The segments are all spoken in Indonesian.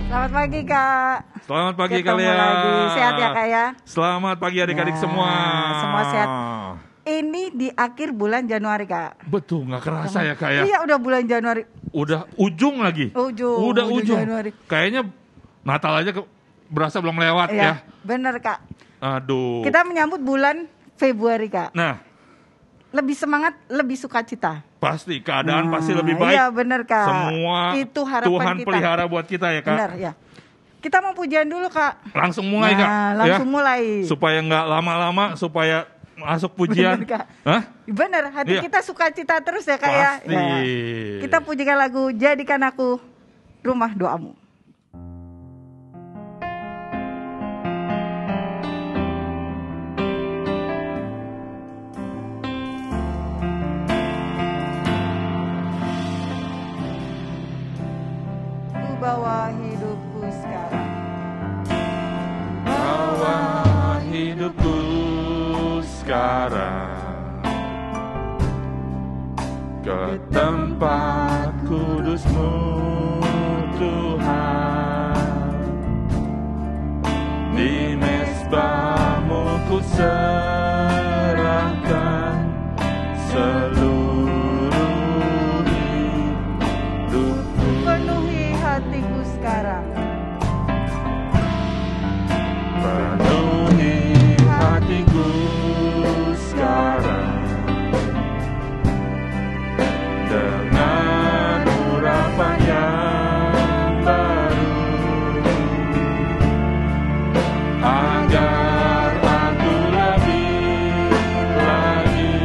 Selamat pagi Kak. Selamat pagi Ketemu kalian. lagi. Sehat ya Kak ya? Selamat pagi adik-adik Ya, semua. semua sehat. Ini di akhir bulan Januari Kak. Betul, nggak kerasa ya Kak ya? Iya udah bulan Januari. Udah ujung lagi. Udah ujung. Januari. Kayaknya Natal aja berasa belum lewat ya. Iya, bener Kak. Aduh. Kita menyambut bulan Februari Kak. Nah, Lebih semangat, lebih sukacita. pasti keadaan pasti lebih baik. Iya bener Kak. Semua Itu harapan Tuhan kita. pelihara buat kita ya Kak. Bener ya. Kita mau pujian dulu Kak. Langsung mulai Kak. Langsung ya. mulai. Supaya nggak lama-lama, supaya masuk pujian. Bener, Kak. Hah? Bener, hati Iya. kita sukacita terus ya Kak ya. Pasti. Ya. Kita pujikan lagu Jadikan Aku Rumah Doamu. Ku bawa hidupku sekarang. Bawa hidupku sekarang ke tempat kudus-Mu Tuhan. Di mezbah-Mu ku serahkan seluruh hidupku. Penuhi hatiku sekarang. Penuhi hatiku sekarang dengan urapan yang baru, agar aku lebih lagi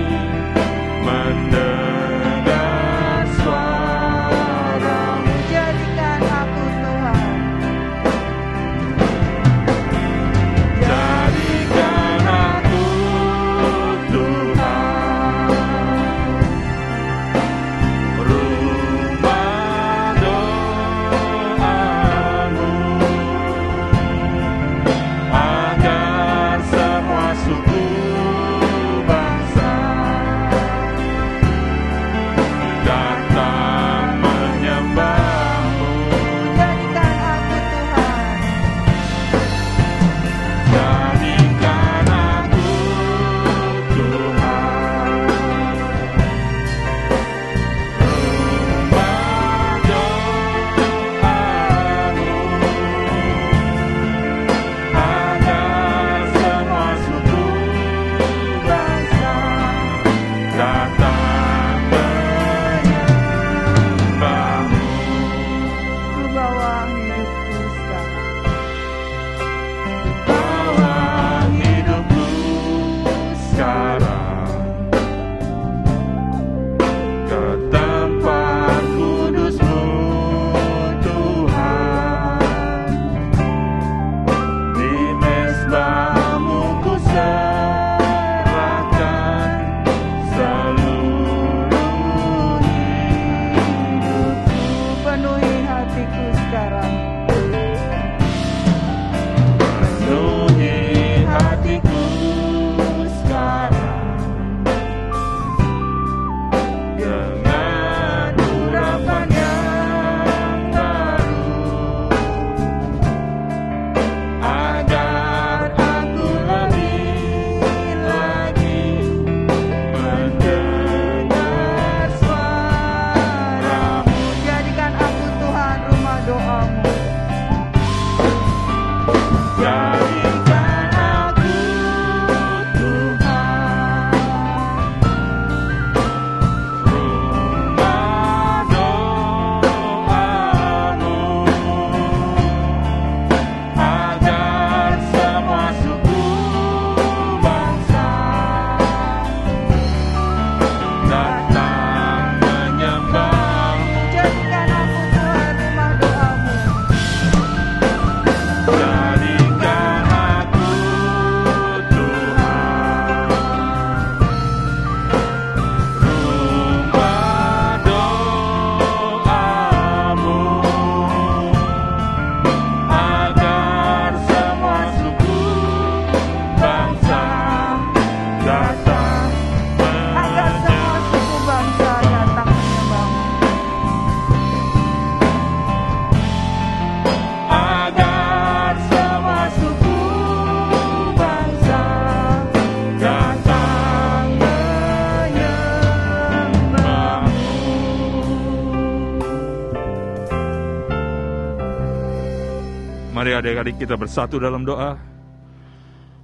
Mari adik-adik kita bersatu dalam doa.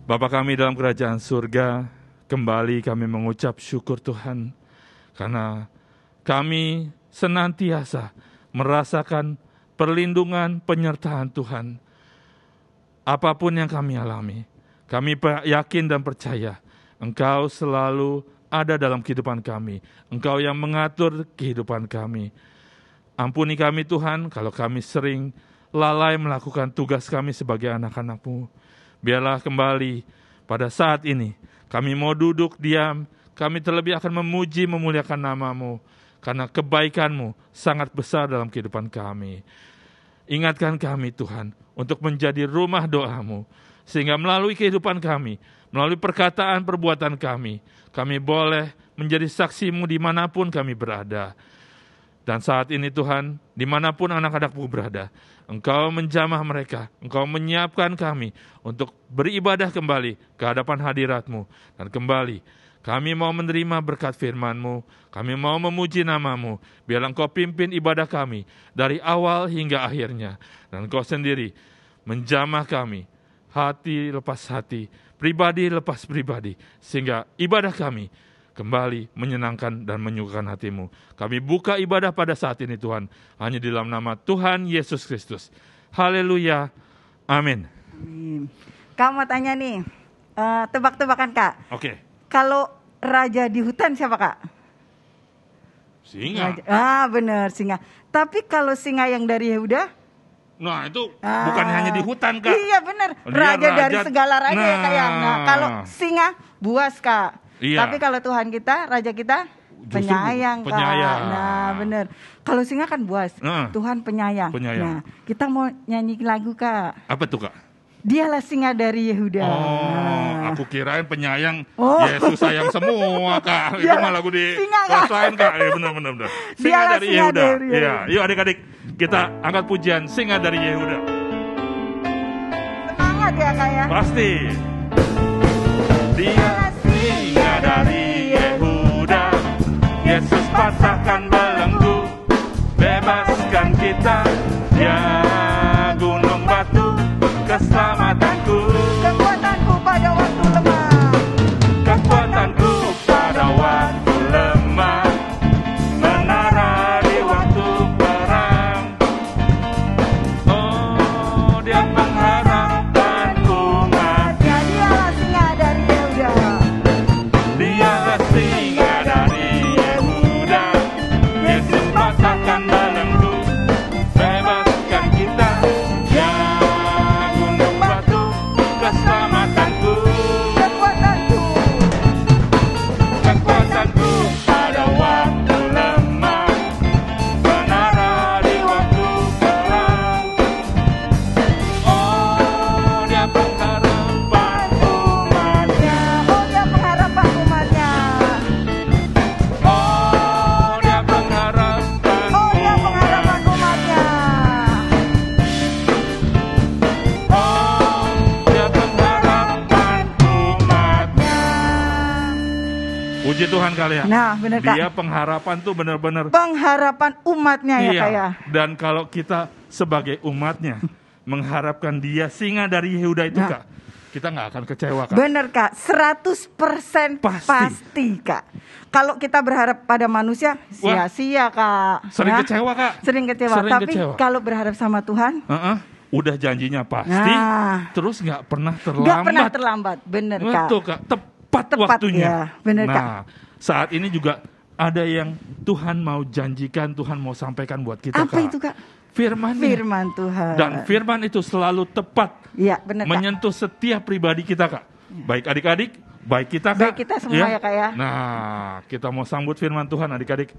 Bapa kami dalam kerajaan surga, kembali kami mengucap syukur Tuhan, karena kami senantiasa merasakan perlindungan, penyertaan Tuhan. Apapun yang kami alami, kami yakin dan percaya Engkau selalu ada dalam kehidupan kami. Engkau yang mengatur kehidupan kami. Ampuni kami Tuhan kalau kami sering lalai melakukan tugas kami sebagai anak-anak-Mu. Biarlah kembali pada saat ini kami mau duduk diam, kami terlebih akan memuji memuliakan nama-Mu, karena kebaikan-Mu sangat besar dalam kehidupan kami. Ingatkan kami Tuhan untuk menjadi rumah doa-Mu, sehingga melalui kehidupan kami, melalui perkataan perbuatan kami boleh menjadi saksi-Mu dimanapun kami berada. Dan saat ini Tuhan, dimanapun anak-anak-Mu berada, Engkau menjamah mereka, Engkau menyiapkan kami untuk beribadah kembali ke hadapan hadirat-Mu. Dan kembali, kami mau menerima berkat firman-Mu, kami mau memuji nama-Mu. Biarlah Engkau pimpin ibadah kami dari awal hingga akhirnya. Dan Engkau sendiri menjamah kami, hati lepas hati, pribadi lepas pribadi, sehingga ibadah kami kembali menyenangkan dan menyukakan hati-Mu. Kami buka ibadah pada saat ini Tuhan, hanya di dalam nama Tuhan Yesus Kristus. Haleluya. Amin. Kak mau tanya nih, tebak-tebakan Kak. Oke. Kalau raja di hutan siapa Kak? Singa. Bener, singa. Tapi kalau singa yang dari Yehuda? Nah itu bukan hanya di hutan Kak. Iya bener, Dia raja dari segala raja ya Kak ya. Nah kalau singa buas Kak. Iya. Tapi kalau Tuhan kita, raja kita Justru penyayang Kak. penyayang. Nah bener. Kalau singa kan buas, Tuhan penyayang. Nah kita mau nyanyi lagu Kak. Apa tuh Kak? Dialah singa dari Yehuda. Aku kirain penyayang. Yesus sayang semua Kak. Itu mah lagu di singa, kelas lain Kak. Ya, benar. Singa dari Yehuda. Iya, yuk adik-adik kita angkat pujian Singa dari Yehuda. Semangat ya Kak ya. Pasti. Dia singa dari Yehuda, Yesus patahkan belenggu, bebaskan kita, ya gunung batu, keselamatanku, kekuatanku pada waktu lemah, kekuatanku pada waktu lemah, menara di waktu perang. Oh, dia pengharapan umatnya. Dialah singa dari Yehuda. Dialah singa dari Yehuda, Yesus patahkan belenggu, bebaskan kita, ya gunung batu, keselamatanku, kekuatanku pada waktu lemah, menara di waktu perang. Oh, dia pengharapan umatnya. Oh dia pengharapan umatnya. Oh, dia pengharapan Oh dia pengharapan umatnya. Oh, dia pengharapan umatnya. Puji Tuhan kalian. Nah bener Kak. Dia pengharapan tuh benar-benar. Pengharapan umatnya ya Kak ya. Dan kalau kita sebagai umatnya mengharapkan dia singa dari Yehuda itu Kak, kita nggak akan kecewa Kak. Bener Kak, 100% pasti Kak. Kalau kita berharap pada manusia, sia-sia Kak. Sering Ya. kecewa Kak. Sering kecewa. Sering Tapi kecewa. kalau berharap sama Tuhan, Udah janjinya pasti, terus nggak pernah terlambat. nggak pernah terlambat. Bener Kak. Betul Kak, tepat waktunya. Ya, bener Kak. Nah, saat ini juga ada yang Tuhan mau janjikan, Tuhan mau sampaikan buat kita Apa Kak. itu Kak? Firman. Firman Tuhan. Dan firman itu selalu tepat Iya bener Kak. menyentuh setiap pribadi kita Kak. Baik adik-adik, baik kita Kak. Baik kita semua ya Kak ya. Nah, kita mau sambut firman Tuhan adik-adik.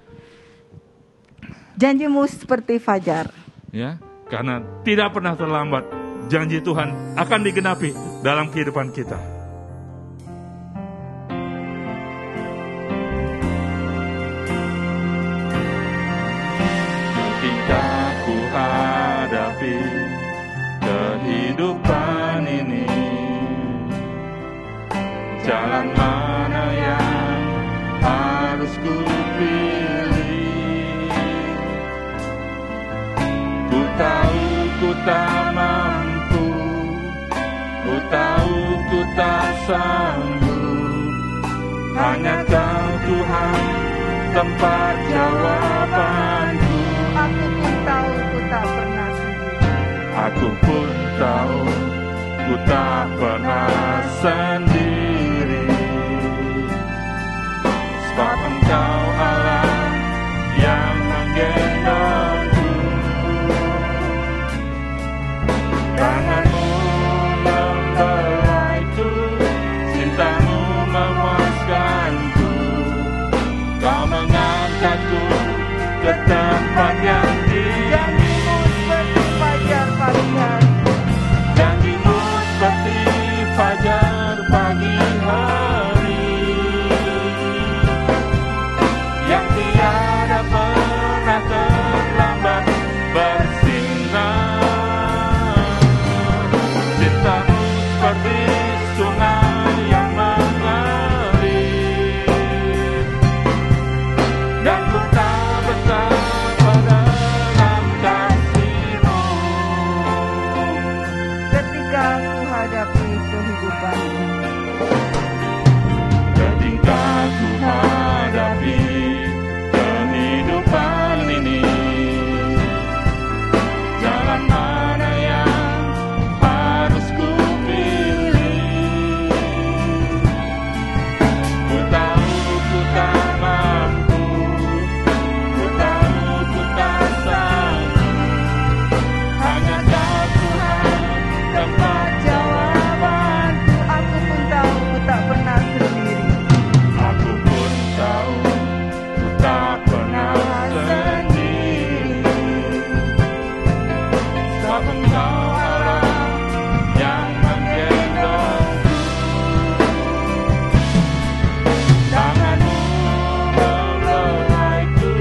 Janjimu seperti fajar. Ya, karena tidak pernah terlambat. Janji Tuhan akan digenapi dalam kehidupan kita. Ketika ku hadapi kehidupan ini, jalan mana yang harus ku pilih? Ku tahu ku tak mampu sanggup. Hanya Kau Tuhan tempat jawabanku. Aku pun tahu ku tak pernah sendiri. Aku pun tahu ku tak pernah sendiri. Sebab Engkau Allah yang menggendongku. Tangan-Mu membelaiku, cinta-Mu memuaskanku. Kau mengangkatku ke tempat yang tinggi. Janji-Mu seperti fajar pagi hari. Janji-Mu seperti fajar pagi hari, yang tiada pernah terlambat bersinar. Cinta-Mu seperti sungai yang mengalir, dan ku tak betapa dalam kasih-Mu. Ketika aku hadapi kehidupan ini, Ketika ku hadapi kehidupan ini, jalan mana yang harus ku pilih? Ku tahu ku tak mampu, ku tahu ku tak sanggup. Hanya Kau Tuhan tempat jawabanku. Aku pun tahu ku tak pernah sendiri. Aku pun tahu ku tak pernah sendiri. Sebab Engkau Allah yang menggendongku. Tangan-Mu membelaiku,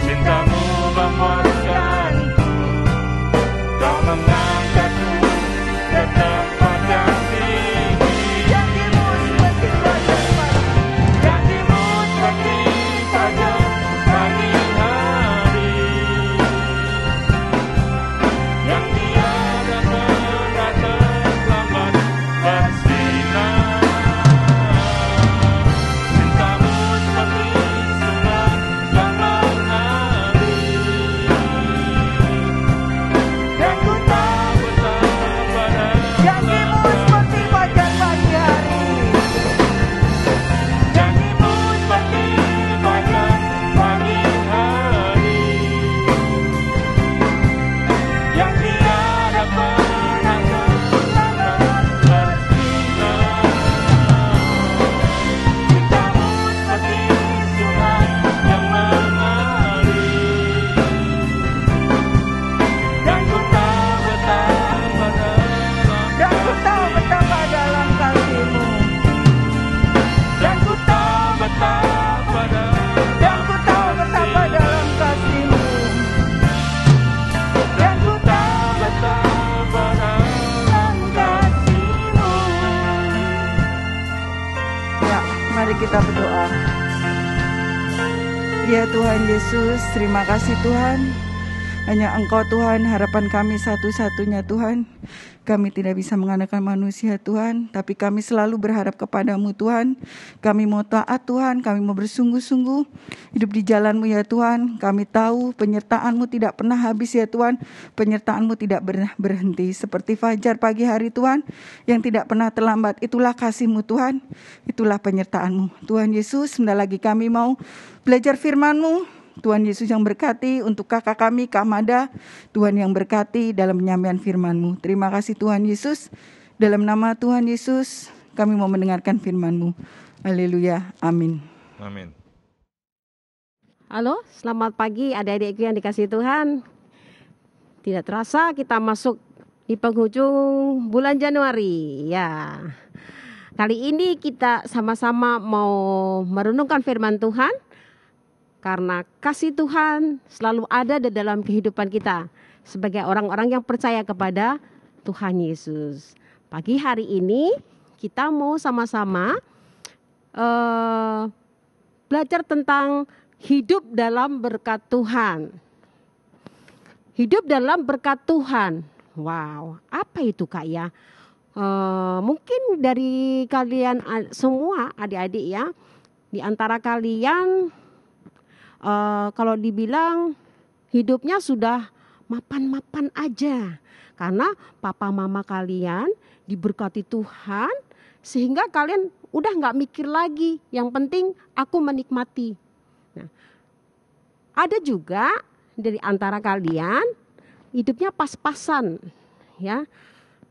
cinta-Mu memuaskanku. Kau mengangkatku ke tempat yang tinggi. Janji-Mu seperti fajar pagi. Janji-Mu seperti fajar pagi hari, yang tiada pernah terlambat bersinar. Cinta-Mu seperti sungai yang mengalir, dan ku tak betapa Janji-Mu seperti fajar pagi hari. Janji-Mu seperti fajar pagi hari, yang tiada pernah terlambat bersinar. Cinta-Mu seperti sungai yang mengalir, dan ku tak betapa Dan ku tahu betapa dalam kasih-Mu. dan ku tak betapa Dan ku tahu betapa dalam kasih-Mu. dan ku tak betapa dalam kasih-Mu. Ya, mari kita berdoa. Ya Tuhan Yesus, terima kasih Tuhan. Hanya Engkau Tuhan, harapan kami satu-satunya Tuhan. Kami tidak bisa mengandalkan manusia Tuhan, tapi kami selalu berharap kepadamu Tuhan. Kami mau taat Tuhan, kami mau bersungguh-sungguh hidup di jalan-Mu ya Tuhan. Kami tahu penyertaan-Mu tidak pernah habis ya Tuhan. Penyertaan-Mu tidak pernah berhenti. Seperti fajar pagi hari Tuhan, yang tidak pernah terlambat. Itulah kasih-Mu Tuhan, itulah penyertaan-Mu. Tuhan Yesus, sebentar lagi kami mau belajar firman-Mu. Tuhan Yesus yang berkati untuk kakak kami, Kak Mada. Tuhan yang berkati dalam penyampaian firman-Mu. Terima kasih Tuhan Yesus. Dalam nama Tuhan Yesus, kami mau mendengarkan firman-Mu. Haleluya. Amin. Amin. Halo, selamat pagi adik-adikku yang dikasihi Tuhan. Tidak terasa kita masuk di penghujung bulan Januari. Ya, kali ini kita sama-sama mau merenungkan firman Tuhan. Karena kasih Tuhan selalu ada di dalam kehidupan kita sebagai orang-orang yang percaya kepada Tuhan Yesus. Pagi hari ini kita mau sama-sama belajar tentang hidup dalam berkat Tuhan. Hidup dalam berkat Tuhan. Wow, apa itu Kak ya? Mungkin dari kalian semua adik-adik ya, di antara kalian kalau dibilang hidupnya sudah mapan-mapan aja, karena papa mama kalian diberkati Tuhan sehingga kalian udah nggak mikir lagi, yang penting aku menikmati. Nah, ada juga dari antara kalian hidupnya pas-pasan ya,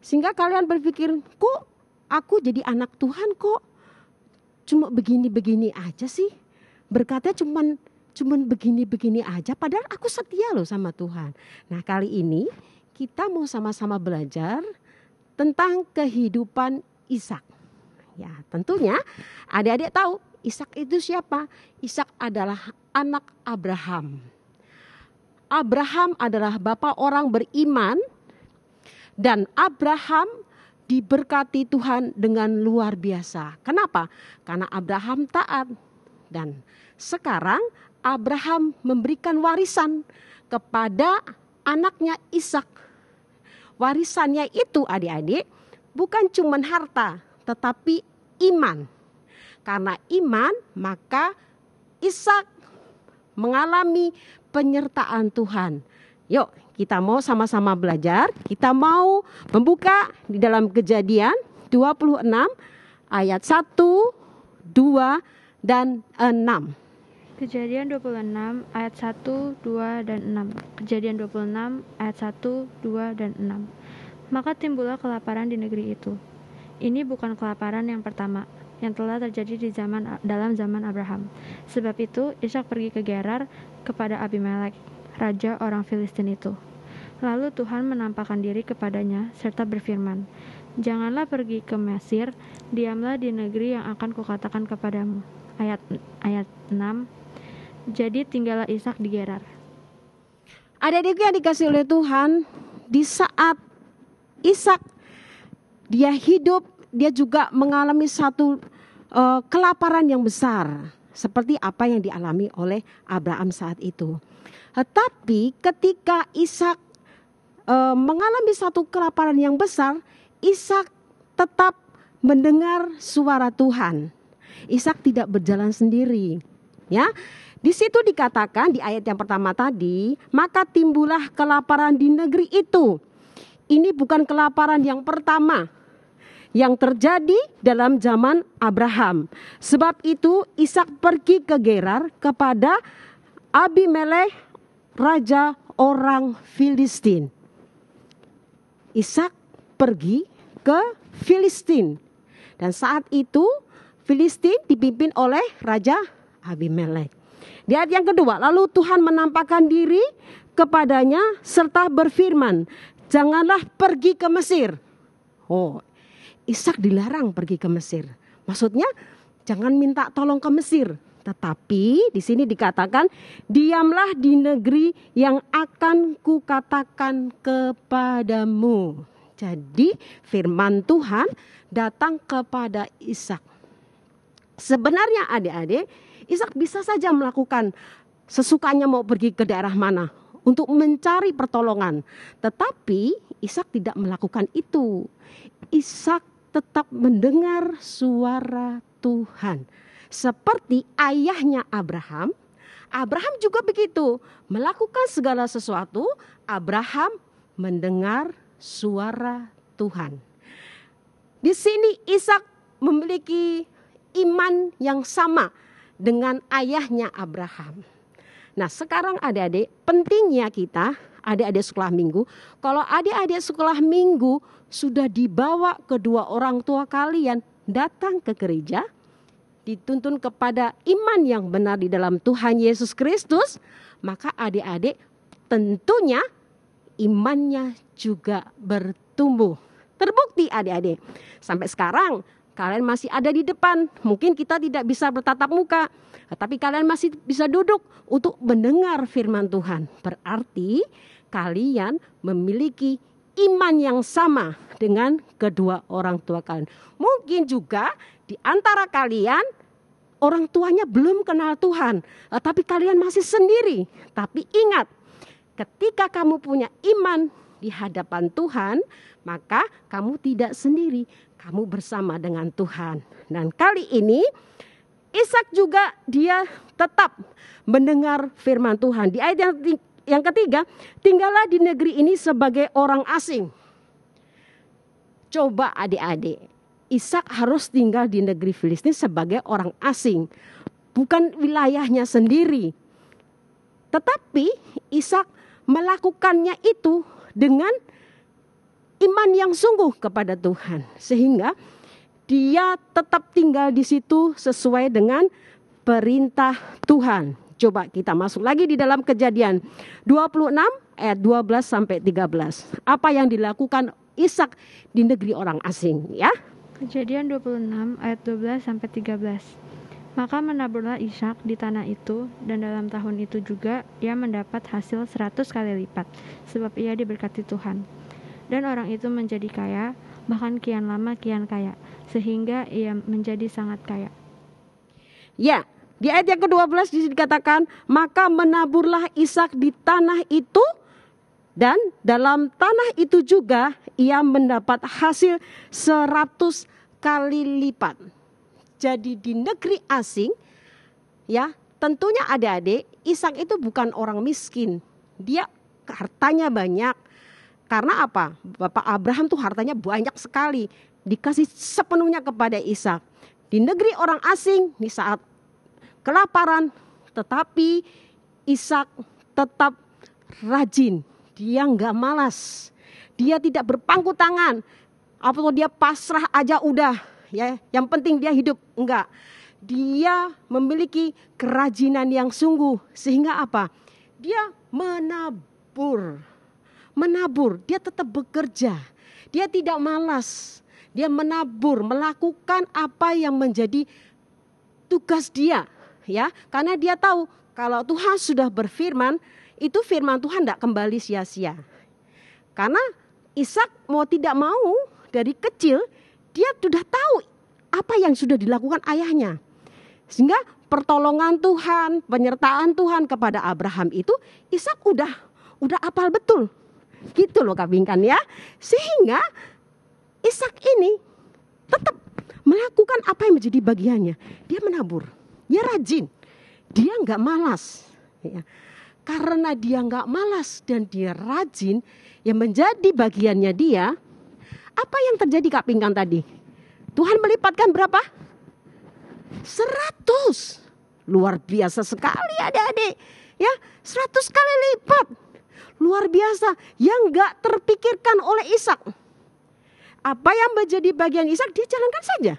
sehingga kalian berpikir, kok aku jadi anak Tuhan kok cuma begini-begini aja sih, berkatnya cuman begini-begini aja, padahal aku setia loh sama Tuhan. Nah, kali ini kita mau sama-sama belajar tentang kehidupan Ishak. Ya, tentunya adik-adik tahu Ishak itu siapa? Ishak adalah anak Abraham. Abraham adalah bapak orang beriman, dan Abraham diberkati Tuhan dengan luar biasa. Kenapa? Karena Abraham taat. Dan sekarang Abraham memberikan warisan kepada anaknya Ishak. Warisannya itu adik-adik bukan cuma harta, tetapi iman. Karena iman maka Ishak mengalami penyertaan Tuhan. Yuk, kita mau sama-sama belajar. Kita mau membuka di dalam Kejadian 26 ayat 1, 2, dan 6. Kejadian 26 ayat 1, 2, dan 6. Kejadian 26 ayat 1, 2, dan 6. Maka timbullah kelaparan di negeri itu. Ini bukan kelaparan yang pertama yang telah terjadi dalam zaman Abraham. Sebab itu Ishak pergi ke Gerar kepada Abimelek, raja orang Filistin itu. Lalu Tuhan menampakkan diri kepadanya serta berfirman, "Janganlah pergi ke Mesir, diamlah di negeri yang akan kukatakan kepadamu." Ayat 6. Jadi tinggallah Ishak di Gerar. Adik-adik yang dikasih oleh Tuhan, di saat Ishak dia hidup, dia juga mengalami satu kelaparan yang besar, seperti apa yang dialami oleh Abraham saat itu. Tetapi ketika Ishak mengalami satu kelaparan yang besar, Ishak tetap mendengar suara Tuhan. Ishak tidak berjalan sendiri. Ya, di situ dikatakan di ayat yang pertama tadi, maka timbullah kelaparan di negeri itu. Ini bukan kelaparan yang pertama yang terjadi dalam zaman Abraham. Sebab itu Ishak pergi ke Gerar kepada Abimelek, raja orang Filistin. Ishak pergi ke Filistin. Dan saat itu Filistin dipimpin oleh Raja Abimelek. Di ayat yang kedua, lalu Tuhan menampakkan diri kepadanya serta berfirman, "Janganlah pergi ke Mesir." Oh, Ishak dilarang pergi ke Mesir. Maksudnya jangan minta tolong ke Mesir. Tetapi di sini dikatakan, diamlah di negeri yang akan kukatakan kepadamu. Jadi firman Tuhan datang kepada Ishak. Sebenarnya adik-adik, Ishak bisa saja melakukan sesukanya mau pergi ke daerah mana untuk mencari pertolongan. Tetapi Ishak tidak melakukan itu. Ishak tetap mendengar suara Tuhan. Seperti ayahnya Abraham, Abraham juga begitu. Melakukan segala sesuatu, Abraham mendengar suara Tuhan. Di sini Ishak memiliki iman yang sama dengan ayahnya Abraham. Nah, sekarang adik-adik, pentingnya kita, adik-adik sekolah minggu, kalau adik-adik sekolah minggu sudah dibawa kedua orang tua kalian datang ke gereja, dituntun kepada iman yang benar di dalam Tuhan Yesus Kristus, maka adik-adik tentunya imannya juga bertumbuh. Terbukti adik-adik, sampai sekarang kalian masih ada di depan. Mungkin kita tidak bisa bertatap muka, tapi kalian masih bisa duduk untuk mendengar firman Tuhan. Berarti kalian memiliki iman yang sama dengan kedua orang tua kalian. Mungkin juga di antara kalian orang tuanya belum kenal Tuhan, tapi kalian masih sendiri. Tapi ingat, ketika kamu punya iman di hadapan Tuhan, maka kamu tidak sendiri, kamu bersama dengan Tuhan. Dan kali ini Ishak juga dia tetap mendengar firman Tuhan. Di ayat yang ketiga, tinggallah di negeri ini sebagai orang asing. Coba adik-adik, Ishak harus tinggal di negeri Filistin sebagai orang asing, bukan wilayahnya sendiri. Tetapi Ishak melakukannya itu dengan iman yang sungguh kepada Tuhan, sehingga dia tetap tinggal di situ sesuai dengan perintah Tuhan. Coba kita masuk lagi di dalam Kejadian 26 ayat 12 sampai 13. Apa yang dilakukan Ishak di negeri orang asing, ya? Kejadian 26 ayat 12 sampai 13. Maka menaburlah Ishak di tanah itu, dan dalam tahun itu juga ia mendapat hasil 100 kali lipat, sebab ia diberkati Tuhan. Dan orang itu menjadi kaya, bahkan kian lama kian kaya, sehingga ia menjadi sangat kaya. Ya, di ayat yang ke-12 dikatakan, maka menaburlah Ishak di tanah itu, dan dalam tanah itu juga ia mendapat hasil 100 kali lipat. Jadi di negeri asing, ya tentunya adik-adik, Ishak itu bukan orang miskin. Dia hartanya banyak. Karena apa? Bapak Abraham tuh hartanya banyak sekali. Dikasih sepenuhnya kepada Ishak. Di negeri orang asing, di saat kelaparan, tetapi Ishak tetap rajin. Dia nggak malas. Dia tidak berpangku tangan. Atau dia pasrah aja udah. Ya, yang penting dia hidup. Enggak. Dia memiliki kerajinan yang sungguh. Sehingga apa? Dia menabur. Dia tetap bekerja. Dia tidak malas. Dia menabur, melakukan apa yang menjadi tugas dia. Ya, karena dia tahu kalau Tuhan sudah berfirman, itu firman Tuhan tidak kembali sia-sia. Karena Ishak mau tidak mau dari kecil dia sudah tahu apa yang sudah dilakukan ayahnya. Sehingga pertolongan Tuhan, penyertaan Tuhan kepada Abraham itu Ishak udah hafal betul. Gitu loh kabingkan ya. Sehingga Ishak ini tetap melakukan apa yang menjadi bagiannya. Dia menabur, dia rajin, dia nggak malas. Ya. Karena dia nggak malas dan dia rajin, yang menjadi bagiannya dia. Apa yang terjadi Kak Pingkan tadi? Tuhan melipatkan berapa? 100. Luar biasa sekali adik-adik. Ya, 100 kali lipat. Luar biasa, yang gak terpikirkan oleh Ishak. Apa yang menjadi bagian Ishak dia jalankan saja.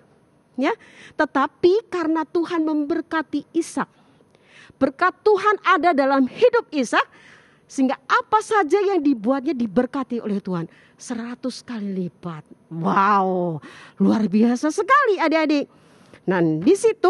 Ya, tetapi karena Tuhan memberkati Ishak, berkat Tuhan ada dalam hidup Ishak, sehingga apa saja yang dibuatnya diberkati oleh Tuhan 100 kali lipat. Wow, luar biasa sekali adik-adik. Nah, di situ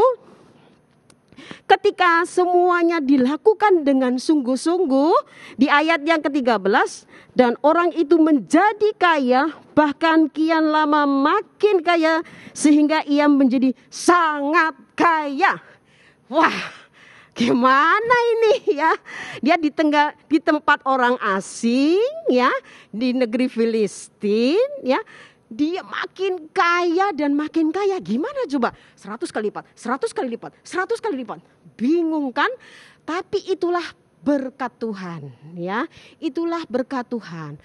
ketika semuanya dilakukan dengan sungguh-sungguh, di ayat yang ke-13, dan orang itu menjadi kaya, bahkan kian lama makin kaya, sehingga ia menjadi sangat kaya. Wah, gimana ini ya? Dia di tempat orang asing ya, di negeri Filistin ya. Dia makin kaya dan makin kaya. Gimana coba? 100 kali lipat, 100 kali lipat, 100 kali lipat. Bingung kan? Tapi itulah berkat Tuhan ya. Itulah berkat Tuhan.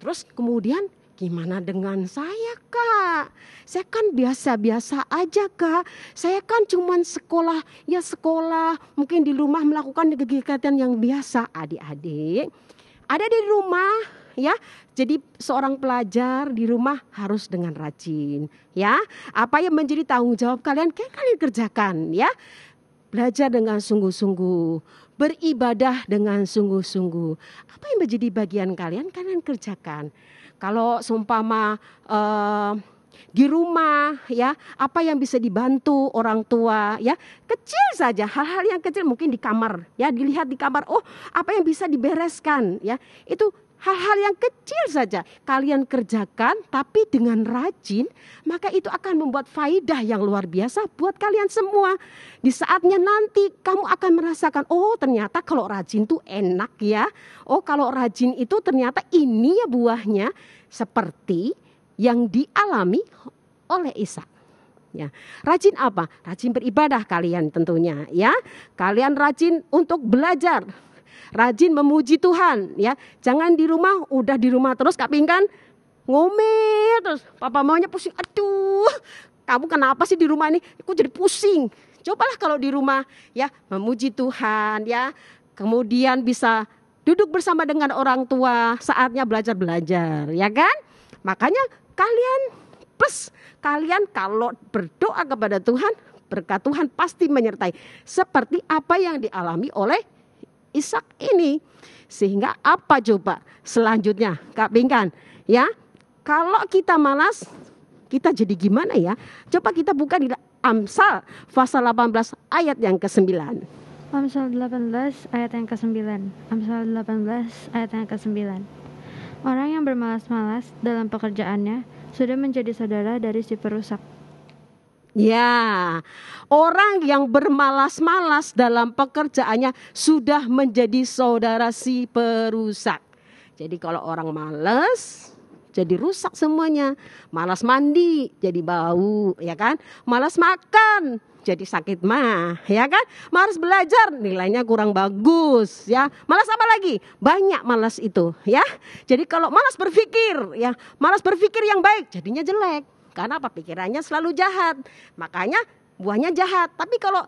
Terus kemudian gimana dengan saya Kak? Saya kan biasa-biasa aja Kak. Saya kan cuman sekolah. Mungkin di rumah melakukan kegiatan yang biasa. Adik-adik ada di rumah ya. Jadi seorang pelajar di rumah harus dengan rajin ya. Apa yang menjadi tanggung jawab kalian kerjakan ya. Belajar dengan sungguh-sungguh, beribadah dengan sungguh-sungguh. Apa yang menjadi bagian kalian kerjakan. Kalau seumpama di rumah ya, apa yang bisa dibantu orang tua ya, kecil saja, hal-hal yang kecil mungkin di kamar ya, dilihat di kamar, oh apa yang bisa dibereskan ya, itu hal-hal yang kecil saja kalian kerjakan tapi dengan rajin, maka itu akan membuat faidah yang luar biasa buat kalian semua. Di saatnya nanti kamu akan merasakan, oh ternyata kalau rajin tuh enak ya. Oh kalau rajin itu ternyata ini ya buahnya, seperti yang dialami oleh Ishak. Ya, rajin apa? Rajin beribadah kalian tentunya ya. Kalian rajin untuk belajar. Rajin memuji Tuhan ya. Jangan di rumah, udah di rumah terus Kak Pingkan ngomel terus. Papa maunya pusing. Aduh, kamu kenapa sih di rumah ini? Aku jadi pusing. Cobalah kalau di rumah ya, memuji Tuhan ya. Kemudian bisa duduk bersama dengan orang tua, saatnya belajar-belajar ya kan? Makanya kalian kalau berdoa kepada Tuhan, berkat Tuhan pasti menyertai. Seperti apa yang dialami oleh Ishak ini. Sehingga apa coba selanjutnya Kak Pingkan ya, kalau kita malas kita jadi gimana ya? Coba kita buka di Amsal pasal 18 ayat yang ke-9. Amsal 18 ayat yang ke-9. Amsal 18 ayat yang ke-9. Orang yang bermalas-malas dalam pekerjaannya sudah menjadi saudara dari si perusak. Ya, orang yang bermalas-malas dalam pekerjaannya sudah menjadi saudara si perusak. Jadi kalau orang malas, jadi rusak semuanya. Malas mandi, jadi bau, ya kan? Malas makan, jadi sakit mah, ya kan? Malas belajar, nilainya kurang bagus, ya. Malas apa lagi? Banyak malas itu, ya. Jadi kalau malas berpikir, ya, malas berpikir yang baik, jadinya jelek. Karena apa? Pikirannya selalu jahat. Makanya buahnya jahat. Tapi kalau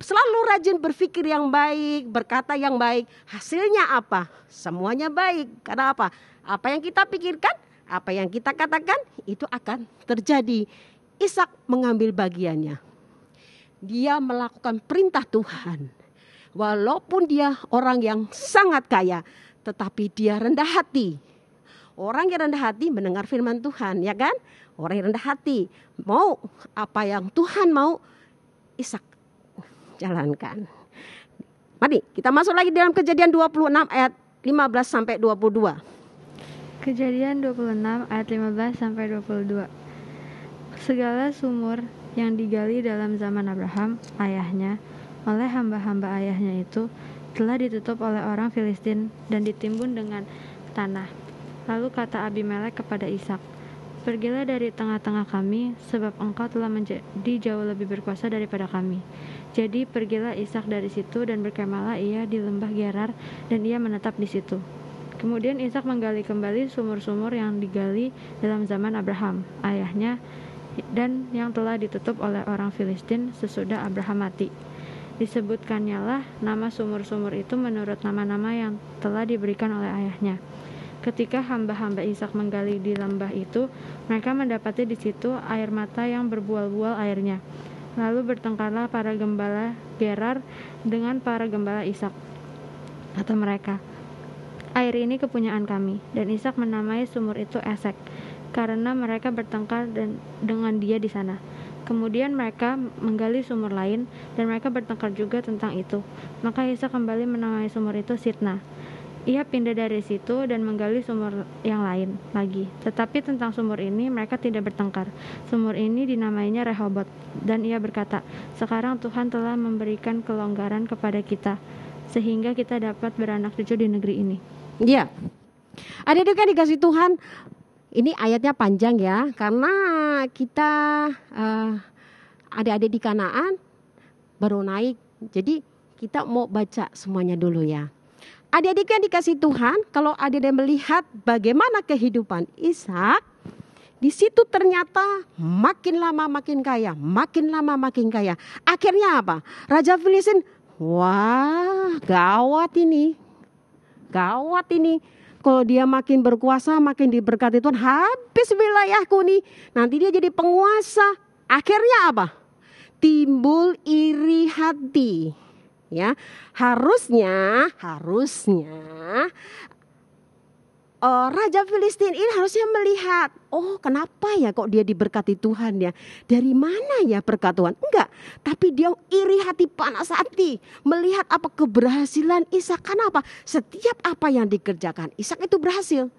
selalu rajin berpikir yang baik, berkata yang baik, hasilnya apa? Semuanya baik. Karena apa? Apa yang kita pikirkan, apa yang kita katakan, itu akan terjadi. Ishak mengambil bagiannya. Dia melakukan perintah Tuhan. Walaupun dia orang yang sangat kaya, tetapi dia rendah hati. Orang yang rendah hati mendengar firman Tuhan, ya kan? Orang yang rendah hati mau apa yang Tuhan mau, Ishak jalankan. Mari kita masuk lagi dalam Kejadian 26 ayat 15 sampai 22. Kejadian 26 ayat 15 sampai 22. Segala sumur yang digali dalam zaman Abraham ayahnya oleh hamba-hamba ayahnya itu telah ditutup oleh orang Filistin dan ditimbun dengan tanah. Lalu kata Abimelek kepada Ishak, "Pergilah dari tengah-tengah kami, sebab engkau telah menjadi jauh lebih berkuasa daripada kami." Jadi pergilah Ishak dari situ dan berkemahlah ia di lembah Gerar, dan ia menetap di situ. Kemudian Ishak menggali kembali sumur-sumur yang digali dalam zaman Abraham, ayahnya, dan yang telah ditutup oleh orang Filistin sesudah Abraham mati. Disebutkannya lah nama sumur-sumur itu menurut nama-nama yang telah diberikan oleh ayahnya. Ketika hamba-hamba Ishak menggali di lembah itu, mereka mendapati di situ air mata yang berbual-bual airnya. Lalu bertengkarlah para gembala Gerar dengan para gembala Ishak. Kata mereka, "Air ini kepunyaan kami." Dan Ishak menamai sumur itu Esek, karena mereka bertengkar dengan dia di sana. Kemudian mereka menggali sumur lain, dan mereka bertengkar juga tentang itu. Maka Ishak kembali menamai sumur itu Sitna. Ia pindah dari situ dan menggali sumur yang lain lagi. Tetapi tentang sumur ini mereka tidak bertengkar. Sumur ini dinamainya Rehobot. Dan ia berkata, "Sekarang Tuhan telah memberikan kelonggaran kepada kita, sehingga kita dapat beranak cucu di negeri ini." Iya. Adik-adik yang dikasih Tuhan, ini ayatnya panjang ya. Karena kita adik-adik di Kanaan baru naik. Jadi kita mau baca semuanya dulu ya. Adik-adik yang dikasih Tuhan, kalau adik-adik melihat bagaimana kehidupan Ishak, di situ ternyata makin lama makin kaya, makin lama makin kaya. Akhirnya apa? Raja Filistin, wah gawat ini. Gawat ini. Kalau dia makin berkuasa, makin diberkati Tuhan, habis wilayahku nih. Nanti dia jadi penguasa. Akhirnya apa? Timbul iri hati. Ya, harusnya Raja Filistin ini harusnya melihat, oh kenapa ya kok dia diberkati Tuhan ya? Dari mana ya berkat Tuhan? Enggak, tapi dia iri hati, panas hati melihat apa keberhasilan Ishak. Kenapa? Setiap apa yang dikerjakan Ishak itu berhasil.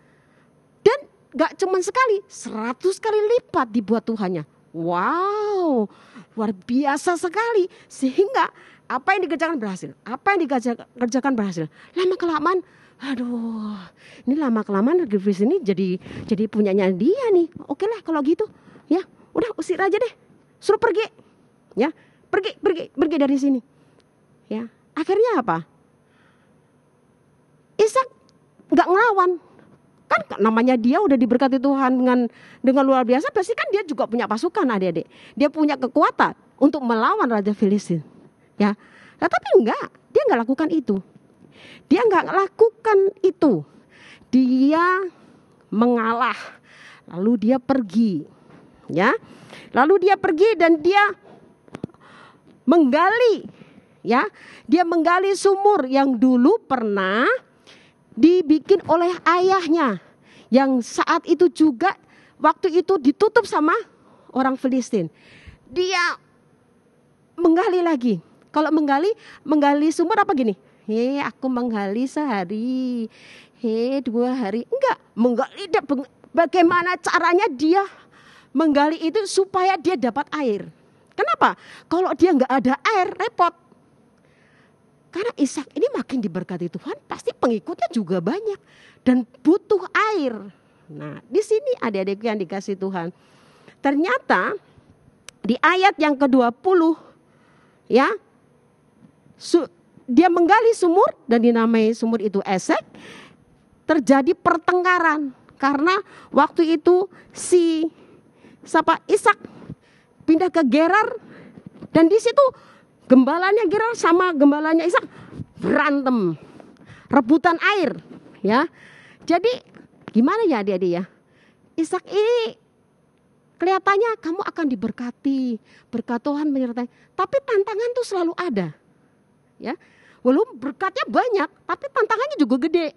Dan enggak cuma sekali, 100 kali lipat dibuat Tuhannya. Wow, luar biasa sekali. Sehingga apa yang dikerjakan berhasil, apa yang dikerjakan berhasil. Lama-kelamaan, aduh, ini lama-kelamaan negeri Filistin ini jadi punyanya dia nih. Oke lah kalau gitu, ya udah usir aja deh, suruh pergi, ya pergi dari sini. Ya, akhirnya apa? Ishak nggak ngelawan, kan namanya dia udah diberkati Tuhan dengan luar biasa. Pasti kan dia juga punya pasukan adik-adik, dia punya kekuatan untuk melawan Raja Filistin. Ya, nah, tapi enggak, dia nggak lakukan itu. Dia nggak lakukan itu. Dia mengalah. Lalu dia pergi. Ya. Lalu dia pergi dan dia menggali. Ya. Dia menggali sumur yang dulu pernah dibikin oleh ayahnya. Yang saat itu juga waktu itu ditutup sama orang Filistin. Dia menggali lagi. Kalau menggali sumur apa gini? Aku menggali sehari, 2 hari. Enggak, menggali. Bagaimana caranya dia menggali itu supaya dia dapat air. Kenapa? Kalau dia enggak ada air, repot. Karena Ishak ini makin diberkati Tuhan, pasti pengikutnya juga banyak. Dan butuh air. Nah, di sini adik-adik yang dikasih Tuhan. Ternyata di ayat yang ke-20, ya, dia menggali sumur dan dinamai sumur itu Esek. Terjadi pertengkaran karena waktu itu Ishak pindah ke Gerar dan di situ gembalanya Gerar sama gembalanya Ishak berantem, rebutan air, ya. Jadi gimana ya adik-adik ya? Ishak ini kelihatannya kamu akan diberkati, berkat Tuhan menyertai, tapi tantangan tuh selalu ada, ya. Walaupun berkatnya banyak, tapi tantangannya juga gede.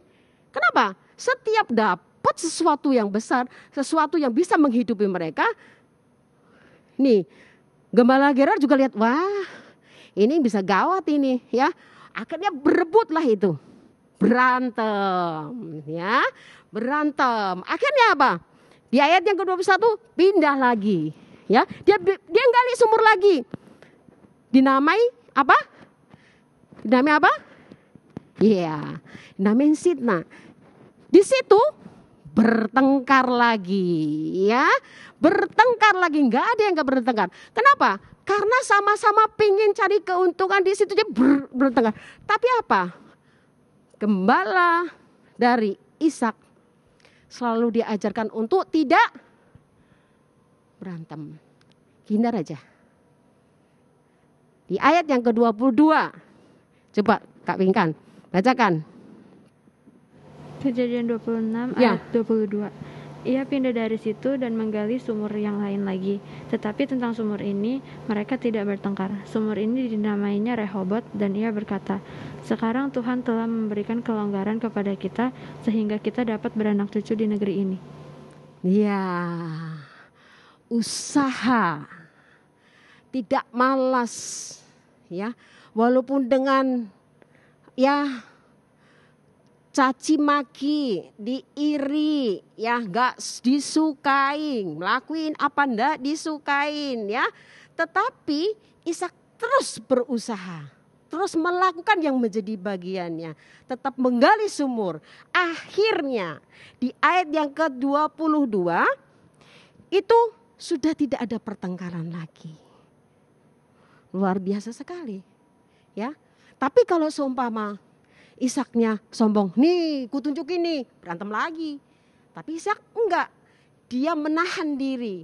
Kenapa? Setiap dapat sesuatu yang besar, sesuatu yang bisa menghidupi mereka. Nih, gembala Gerar juga lihat, wah, ini bisa gawat ini, ya. Akhirnya berebutlah itu, berantem, ya, berantem. Akhirnya apa? Di ayat yang ke-21 pindah lagi, ya. Dia gali sumur lagi. Dinamai apa? Dinamai apa? Iya, dinamai Sitna. Di situ bertengkar lagi, ya. Bertengkar lagi, nggak ada yang nggak bertengkar. Kenapa? Karena sama-sama pingin cari keuntungan di situ dia bertengkar. Tapi apa? Gembala dari Ishak selalu diajarkan untuk tidak berantem. Hindar aja. Di ayat yang ke-22. Coba Kak Pinkan, bacakan. Kejadian 26 Ya. ayat 22. Ia pindah dari situ dan menggali sumur yang lain lagi. Tetapi tentang sumur ini mereka tidak bertengkar. Sumur ini dinamainya Rehobot dan ia berkata, sekarang Tuhan telah memberikan kelonggaran kepada kita sehingga kita dapat beranak cucu di negeri ini. Ya, usaha, tidak malas, ya. Walaupun dengan ya caci maki, diiri, ya nggak disukain, ngelakuin apa ndak disukain, ya. Tetapi Ishak terus berusaha, terus melakukan yang menjadi bagiannya, tetap menggali sumur. Akhirnya di ayat yang ke-22 itu sudah tidak ada pertengkaran lagi. Luar biasa sekali. Ya, tapi kalau seumpama Ishaknya sombong, nih kutunjukin nih, berantem lagi. Tapi Ishak enggak, dia menahan diri.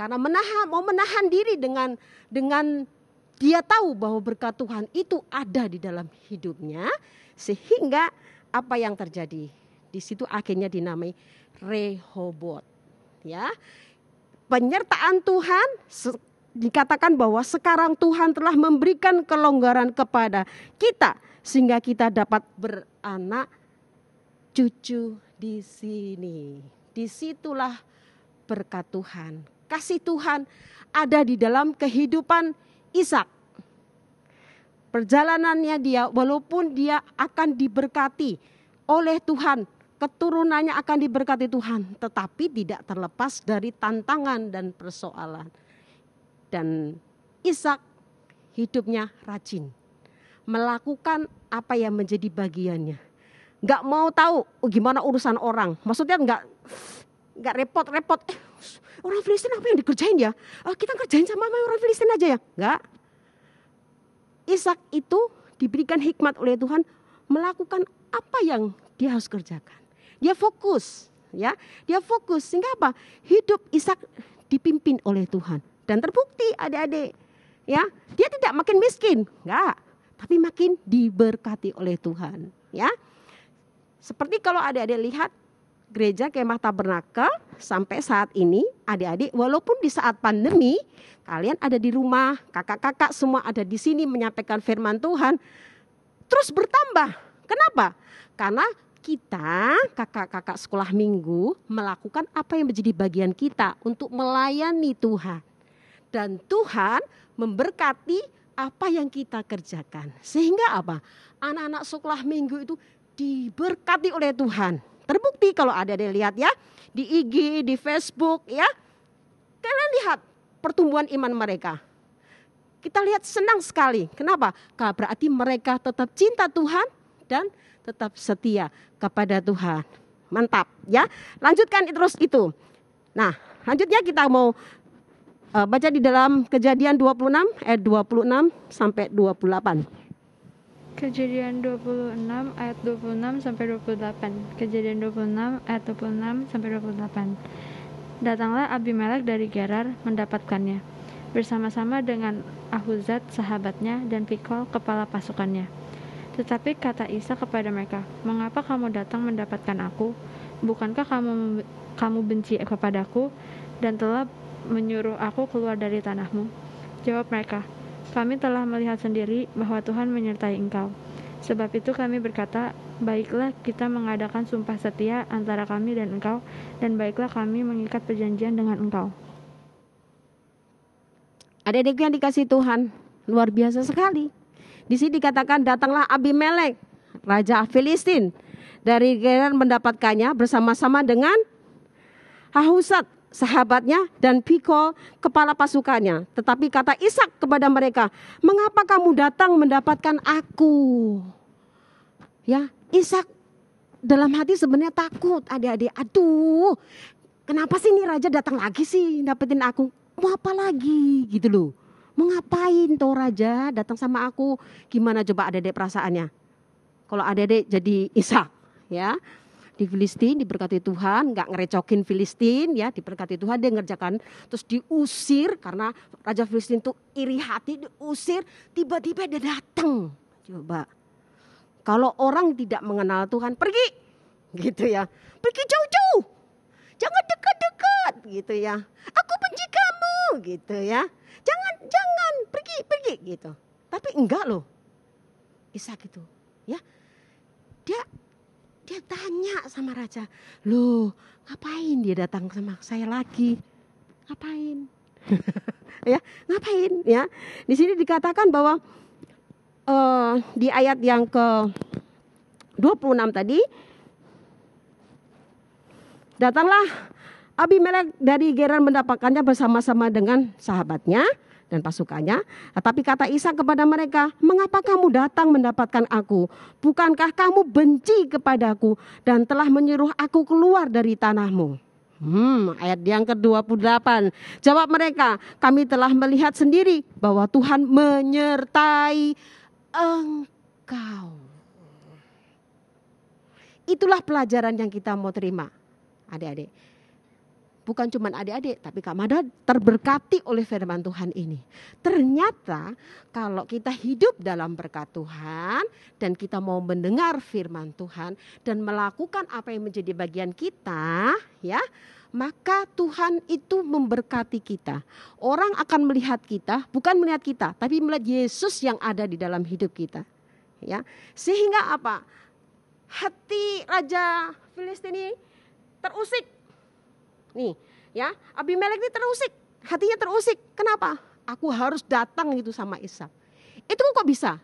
Karena mau menahan diri dengan dia tahu bahwa berkat Tuhan itu ada di dalam hidupnya, sehingga apa yang terjadi di situ akhirnya dinamai Rehobot. Ya, penyertaan Tuhan. Dikatakan bahwa sekarang Tuhan telah memberikan kelonggaran kepada kita sehingga kita dapat beranak cucu di sini. Disitulah berkat Tuhan. Kasih Tuhan ada di dalam kehidupan Ishak. Perjalanannya dia, walaupun dia akan diberkati oleh Tuhan, keturunannya akan diberkati Tuhan, tetapi tidak terlepas dari tantangan dan persoalan. Dan Ishak hidupnya rajin, melakukan apa yang menjadi bagiannya. Gak mau tahu gimana urusan orang, maksudnya gak repot-repot. Orang Filistin apa yang dikerjain ya? Kita kerjain sama orang Filistin aja ya? Enggak. Ishak itu diberikan hikmat oleh Tuhan melakukan apa yang dia harus kerjakan. Dia fokus, ya. Dia fokus sehingga apa? Hidup Ishak dipimpin oleh Tuhan dan terbukti adik-adik, ya. Dia tidak makin miskin, enggak, tapi makin diberkati oleh Tuhan, ya. Seperti kalau adik-adik lihat gereja Kemah Tabernakel sampai saat ini, adik-adik walaupun di saat pandemi kalian ada di rumah, kakak-kakak semua ada di sini menyampaikan firman Tuhan, terus bertambah. Kenapa? Karena kita kakak-kakak sekolah minggu melakukan apa yang menjadi bagian kita untuk melayani Tuhan. Dan Tuhan memberkati apa yang kita kerjakan. Sehingga apa? Anak-anak sekolah minggu itu diberkati oleh Tuhan. Terbukti kalau ada lihat ya di IG, di Facebook ya. Kalian lihat pertumbuhan iman mereka. Kita lihat senang sekali. Kenapa? Karena berarti mereka tetap cinta Tuhan dan tetap setia kepada Tuhan. Mantap ya. Lanjutkan terus itu. Nah, lanjutnya kita mau baca di dalam Kejadian 26 ayat 26 sampai 28. Kejadian 26 ayat 26 sampai 28. Kejadian 26 ayat 26 sampai 28. Datanglah Abimelek dari Gerar mendapatkannya, bersama-sama dengan Ahuzat sahabatnya dan Pikol kepala pasukannya. Tetapi kata Isa kepada mereka, "Mengapa kamu datang mendapatkan aku? Bukankah kamu benci kepadaku dan telah menyuruh aku keluar dari tanahmu?" Jawab mereka, "Kami telah melihat sendiri bahwa Tuhan menyertai engkau. Sebab itu kami berkata, baiklah kita mengadakan sumpah setia antara kami dan engkau, dan baiklah kami mengikat perjanjian dengan engkau." Adik-adik yang dikasih Tuhan, luar biasa sekali. Di sini dikatakan datanglah Abimelek, raja Filistin, dari Gerar mendapatkannya bersama-sama dengan Ahuzat sahabatnya dan Pikol kepala pasukannya. Tetapi kata Ishak kepada mereka, "Mengapa kamu datang mendapatkan aku?" Ya, Ishak dalam hati sebenarnya takut, adik-adik. Aduh, kenapa sih ini raja datang lagi sih dapetin aku? Mau apa lagi gitu loh. Mau ngapain toh raja datang sama aku? Gimana coba adik-adik perasaannya? Kalau adik-adik jadi Ishak, ya. Di Filistin diberkati Tuhan, nggak ngerecokin Filistin ya, diberkati Tuhan, dia ngerjakan, terus diusir karena raja Filistin tuh iri hati, diusir, tiba-tiba dia datang. Coba, kalau orang tidak mengenal Tuhan, pergi, gitu ya, pergi jauh-jauh, jangan dekat-dekat, gitu ya. Aku benci kamu, gitu ya, jangan, pergi, gitu. Tapi enggak loh, Ishak itu, ya, dia tanya sama raja, "Loh, ngapain dia datang sama saya lagi? Ngapain?" Ya, ngapain ya? Di sini dikatakan bahwa di ayat yang ke-26 tadi, datanglah Abimelek dari Gerar mendapatkannya bersama-sama dengan sahabatnya dan pasukannya. Tapi kata Isa kepada mereka, "Mengapa kamu datang mendapatkan aku? Bukankah kamu benci kepadaku dan telah menyuruh aku keluar dari tanahmu?" Ayat yang ke-28. Jawab mereka, "Kami telah melihat sendiri bahwa Tuhan menyertai engkau." Itulah pelajaran yang kita mau terima, adik-adik. Bukan cuma adik-adik, tapi Kak Mada terberkati oleh firman Tuhan ini. Ternyata kalau kita hidup dalam berkat Tuhan dan kita mau mendengar firman Tuhan dan melakukan apa yang menjadi bagian kita, ya, maka Tuhan itu memberkati kita. Orang akan melihat kita, bukan melihat kita, tapi melihat Yesus yang ada di dalam hidup kita. Ya, sehingga apa? hati Raja Filistin ini terusik. Nih, ya, Abimelek ini terusik, hatinya terusik. Kenapa? Aku harus datang gitu sama Ishak. Itu kok bisa?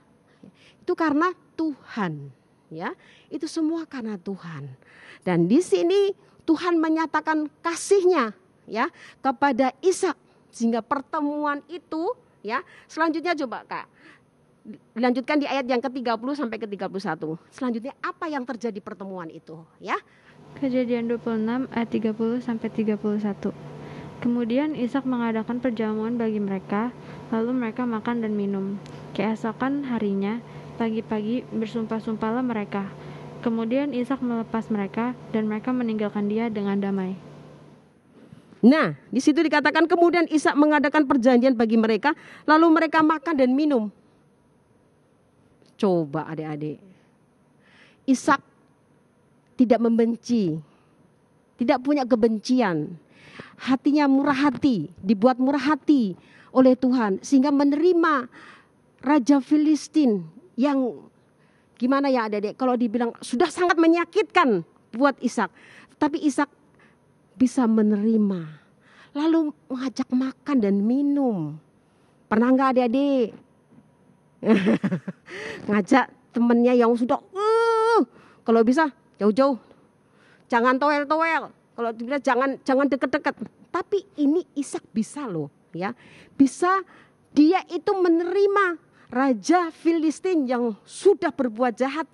Itu karena Tuhan, ya. Itu semua karena Tuhan. Dan di sini Tuhan menyatakan kasih-Nya, ya, kepada Ishak, sehingga pertemuan itu, ya. Selanjutnya coba Kak, dilanjutkan di ayat yang ke-30 sampai ke-31. Selanjutnya apa yang terjadi pertemuan itu, ya? Kejadian 26 ayat 30 sampai 31. Kemudian Ishak mengadakan perjamuan bagi mereka, lalu mereka makan dan minum. Keesokan harinya, pagi-pagi bersumpah-sumpahlah mereka. Kemudian Ishak melepas mereka dan mereka meninggalkan dia dengan damai. Nah, di situ dikatakan kemudian Ishak mengadakan perjanjian bagi mereka, lalu mereka makan dan minum. Coba adik-adik. Ishak tidak membenci, tidak punya kebencian. Hatinya murah hati, dibuat murah hati oleh Tuhan sehingga menerima Raja Filistin yang gimana ya adik-adik, kalau dibilang sudah sangat menyakitkan buat Ishak, tapi Ishak bisa menerima, lalu mengajak makan dan minum. Pernah nggak adik-adik ngajak temennya yang sudah kalau bisa jauh-jauh, jangan toel-toel. Kalau dibilang jangan deket-deket. Tapi ini Ishak bisa loh, ya. Bisa dia itu menerima Raja Filistin yang sudah berbuat jahat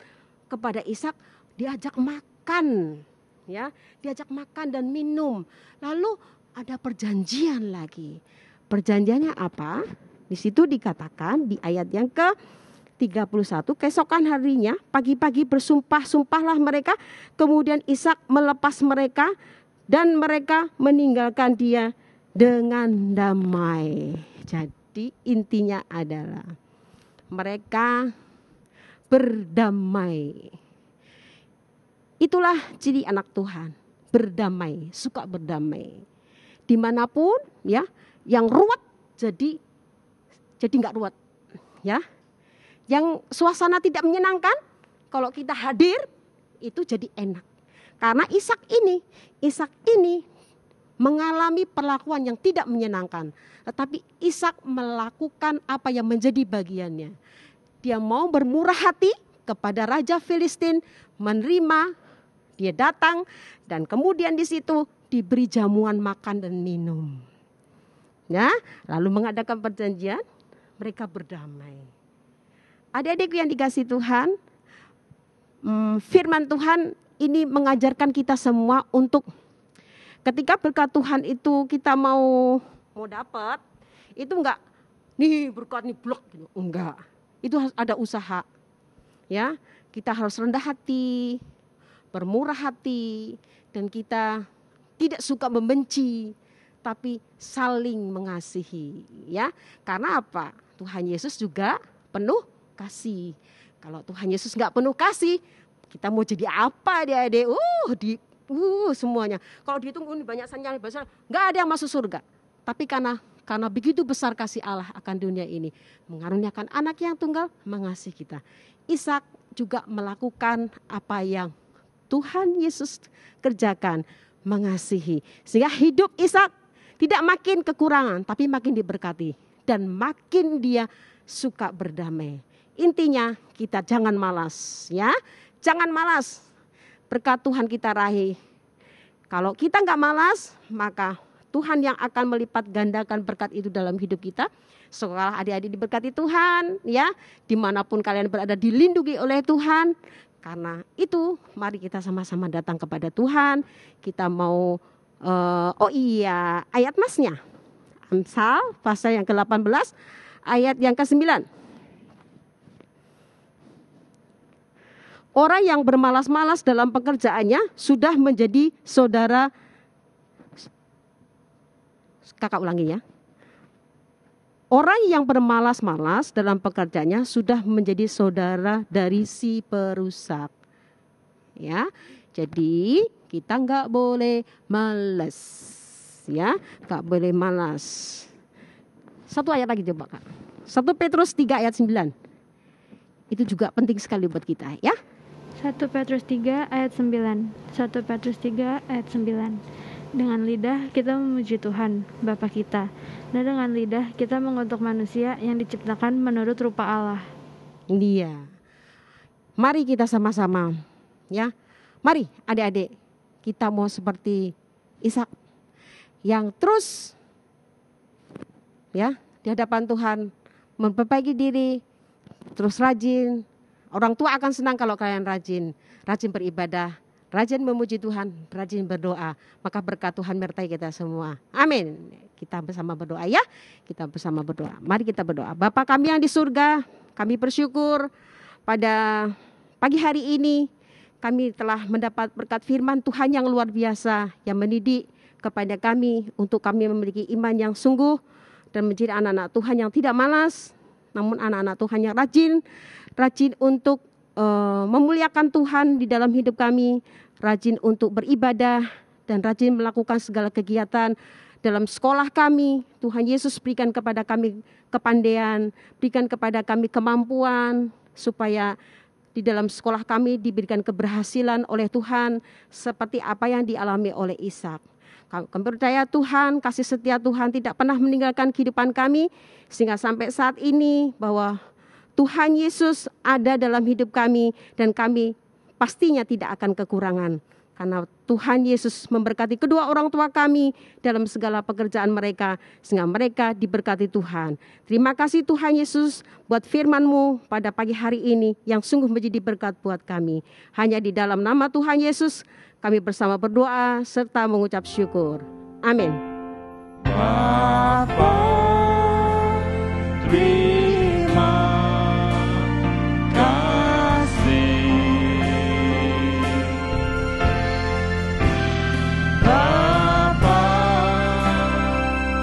kepada Ishak, diajak makan, ya. Diajak makan dan minum. Lalu ada perjanjian lagi. Perjanjiannya apa? Di situ dikatakan di ayat yang ke-31, keesokan harinya pagi-pagi bersumpah-sumpahlah mereka, kemudian Ishak melepas mereka dan mereka meninggalkan dia dengan damai. Jadi intinya adalah mereka berdamai. Itulah ciri anak Tuhan, berdamai, suka berdamai. Dimanapun, ya, yang ruwet jadi nggak ruwet, ya. Yang suasana tidak menyenangkan, kalau kita hadir itu jadi enak. Karena Ishak ini mengalami perlakuan yang tidak menyenangkan, tetapi Ishak melakukan apa yang menjadi bagiannya. Dia mau bermurah hati kepada Raja Filistin, menerima, dia datang dan kemudian di situ diberi jamuan makan dan minum. Ya, lalu mengadakan perjanjian, mereka berdamai. Adik-adikku yang dikasihi Tuhan, firman Tuhan ini mengajarkan kita semua untuk ketika berkat Tuhan itu kita mau dapat, itu enggak nih berkat nih blok gitu, enggak. Itu harus ada usaha. Ya, kita harus rendah hati, bermurah hati, dan kita tidak suka membenci, tapi saling mengasihi, ya. Karena apa? Tuhan Yesus juga penuh kasih. Kalau Tuhan Yesus enggak penuh kasih, kita mau jadi apa adik-adik? Semuanya. Kalau dihitung ini banyak sanjang besar, enggak ada yang masuk surga. Tapi karena begitu besar kasih Allah akan dunia ini, mengaruniakan anak yang tunggal mengasihi kita. Ishak juga melakukan apa yang Tuhan Yesus kerjakan, mengasihi. Sehingga hidup Ishak tidak makin kekurangan, tapi makin diberkati. Dan makin dia suka berdamai. Intinya kita jangan malas, ya. Jangan malas, berkat Tuhan kita raih. Kalau kita enggak malas, maka Tuhan yang akan melipat gandakan berkat itu dalam hidup kita. Sekolah adik-adik diberkati Tuhan, ya. Dimanapun kalian berada dilindungi oleh Tuhan. Karena itu mari kita sama-sama datang kepada Tuhan. Kita mau, ayat masnya. Amsal pasal yang ke-18 ayat yang ke-9. Orang yang bermalas-malas dalam pekerjaannya sudah menjadi saudara. Kakak ulangi ya. Orang yang bermalas-malas dalam pekerjaannya sudah menjadi saudara dari si perusak. Ya, jadi kita nggak boleh malas, ya, nggak boleh malas. Satu ayat lagi coba Kak. 1 Petrus 3 ayat 9. Itu juga penting sekali buat kita, ya. 1 Petrus 3 ayat 9. 1 Petrus 3 ayat 9. Dengan lidah kita memuji Tuhan, Bapa kita, dan dengan lidah kita mengutuk manusia yang diciptakan menurut rupa Allah. Iya. Mari kita sama-sama, ya. Mari adik-adik, kita mau seperti Ishak yang terus, ya, di hadapan Tuhan memperbaiki diri, terus rajin. Orang tua akan senang kalau kalian rajin beribadah, rajin memuji Tuhan, rajin berdoa. Maka berkat Tuhan menyertai kita semua. Amin. Kita bersama berdoa ya. Kita bersama berdoa. Mari kita berdoa. Bapa kami yang di surga, kami bersyukur pada pagi hari ini kami telah mendapat berkat firman Tuhan yang luar biasa yang mendidik kepada kami untuk kami memiliki iman yang sungguh dan menjadi anak-anak Tuhan yang tidak malas, namun anak-anak Tuhan yang rajin untuk memuliakan Tuhan di dalam hidup kami, rajin untuk beribadah dan rajin melakukan segala kegiatan dalam sekolah kami. Tuhan Yesus berikan kepada kami kepandaian, berikan kepada kami kemampuan supaya di dalam sekolah kami diberikan keberhasilan oleh Tuhan seperti apa yang dialami oleh Ishak. Kami percaya Tuhan, kasih setia Tuhan tidak pernah meninggalkan kehidupan kami sehingga sampai saat ini bahwa Tuhan Yesus ada dalam hidup kami dan kami pastinya tidak akan kekurangan. Karena Tuhan Yesus memberkati kedua orang tua kami dalam segala pekerjaan mereka sehingga mereka diberkati Tuhan. Terima kasih Tuhan Yesus buat firman-Mu pada pagi hari ini yang sungguh menjadi berkat buat kami. Hanya di dalam nama Tuhan Yesus kami bersama berdoa serta mengucap syukur. Amin. Bapa, terima kasih. Bapa,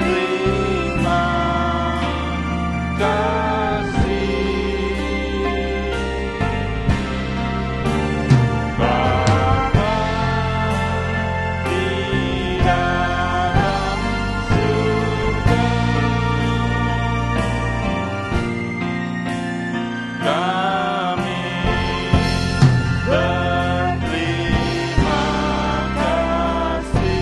terima kasih. Bapa di dalam surga, kami berterima kasih.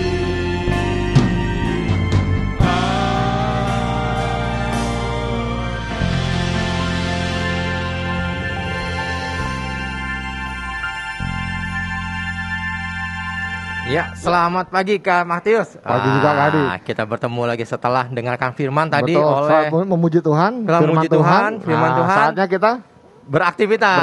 Ya, selamat pagi Kak Matius. Pagi juga, Kak Adi. Kita bertemu lagi setelah dengarkan firman tadi Betul, oleh saat memuji Tuhan, Setelah memuji Tuhan, firman Nah, Tuhan. saatnya kita beraktivitas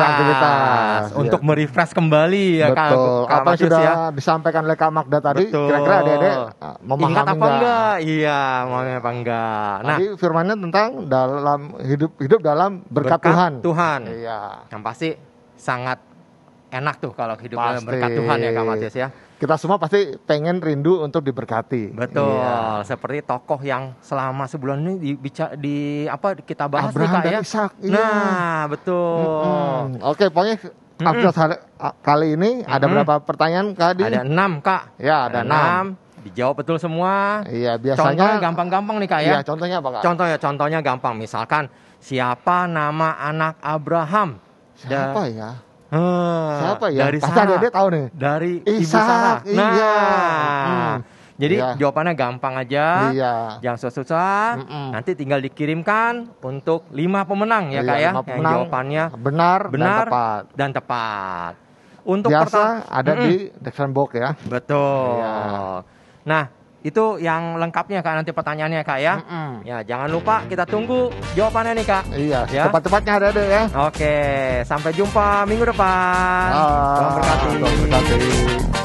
untuk iya. merefresh kembali ya Kak. Betul. Kak Apa yang Matius sudah ya. disampaikan oleh Kak Magda tadi, Betul. kira-kira adik-adik memahami Ingat apa enggak? Iya, memahami apa enggak. Nah, Tadi firmannya tentang dalam hidup dalam berkat Tuhan. Iya. Yang pasti sangat enak tuh kalau hidup dalam Pasti. berkat Tuhan ya Kak Matius ya. Kita semua pasti pengen rindu untuk diberkati. Betul, Iya. seperti tokoh yang selama sebulan ini kita bahas nih Abraham Kak dan ya. Ishak, iya. Nah, betul. Oke, pokoknya update kali ini ada berapa pertanyaan Kak Adi? Ada 6 Kak. Ya, ada 6. Dijawab betul semua. Iya, Contohnya biasanya gampang-gampang nih Kak ya. Iya, contohnya apa Kak? Contohnya gampang. Misalkan siapa nama anak Abraham? Siapa ya? Siapa ya? Dari Pasti Sarah. adik-adik tahu nih. Dari Ibu Ishak, Sarah. iya. Nah, jadi Iya. jawabannya gampang aja. Iya. Jangan susah-susah. Nanti tinggal dikirimkan untuk 5 pemenang ya Kak Iya, ya. 5 Yang pemenang jawabannya benar dan tepat. Untuk Biasa ada di Dexon Box ya. Betul. Iya. Nah, itu yang lengkapnya Kak nanti pertanyaannya Kak ya. Ya, jangan lupa kita tunggu jawabannya nih Kak. Iya, Ya. cepat-cepatnya ada ya. Oke, sampai jumpa minggu depan. Tuhan berkati. Tuhan berkati.